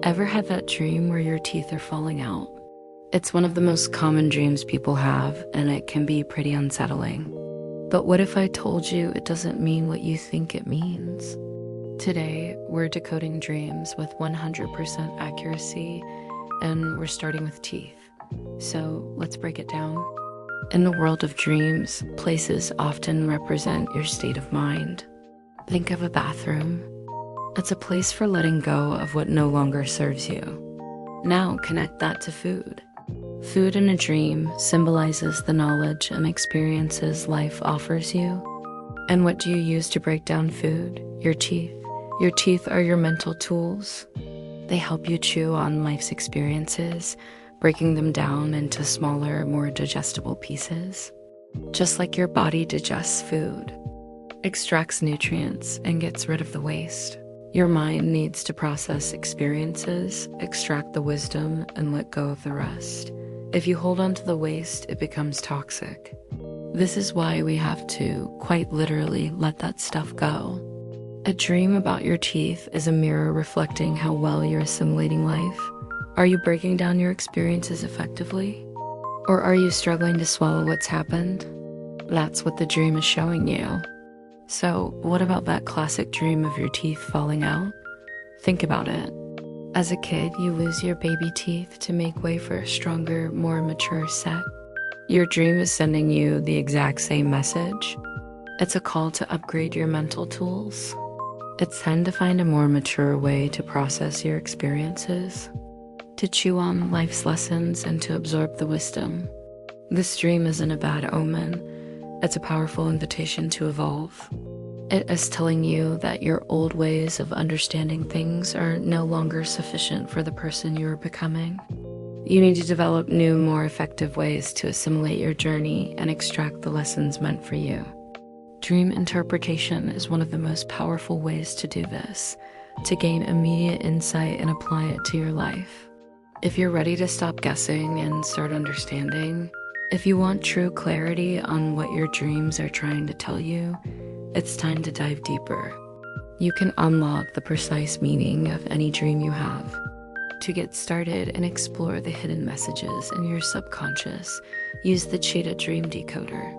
Ever had that dream where your teeth are falling out? It's one of the most common dreams people have, and it can be pretty unsettling. But what if I told you it doesn't mean what you think it means? Today, we're decoding dreams with 100% accuracy, and we're starting with teeth. So let's break it down. In the world of dreams, places often represent your state of mind. Think of a bathroom. It's a place for letting go of what no longer serves you. Now connect that to food. Food in a dream symbolizes the knowledge and experiences life offers you. And what do you use to break down food? Your teeth. Your teeth are your mental tools. They help you chew on life's experiences, breaking them down into smaller, more digestible pieces. Just like your body digests food, extracts nutrients, and gets rid of the waste. Your mind needs to process experiences, extract the wisdom, and let go of the rest. If you hold on to the waste, it becomes toxic. This is why we have to, quite literally, let that stuff go. A dream about your teeth is a mirror reflecting how well you're assimilating life. Are you breaking down your experiences effectively? Or are you struggling to swallow what's happened? That's what the dream is showing you. So, what about that classic dream of your teeth falling out? Think about it. As a kid, you lose your baby teeth to make way for a stronger, more mature set. Your dream is sending you the exact same message. It's a call to upgrade your mental tools. It's time to find a more mature way to process your experiences, to chew on life's lessons, and to absorb the wisdom. This dream isn't a bad omen. It's a powerful invitation to evolve. It is telling you that your old ways of understanding things are no longer sufficient for the person you are becoming. You need to develop new, more effective ways to assimilate your journey and extract the lessons meant for you. Dream interpretation is one of the most powerful ways to do this, to gain immediate insight and apply it to your life. If you're ready to stop guessing and start understanding, if you want true clarity on what your dreams are trying to tell you, it's time to dive deeper. You can unlock the precise meaning of any dream you have. To get started and explore the hidden messages in your subconscious, use the Chitta Dream Decoder.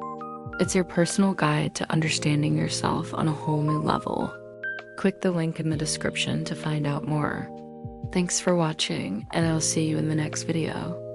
It's your personal guide to understanding yourself on a whole new level. Click the link in the description to find out more. Thanks for watching, and I'll see you in the next video.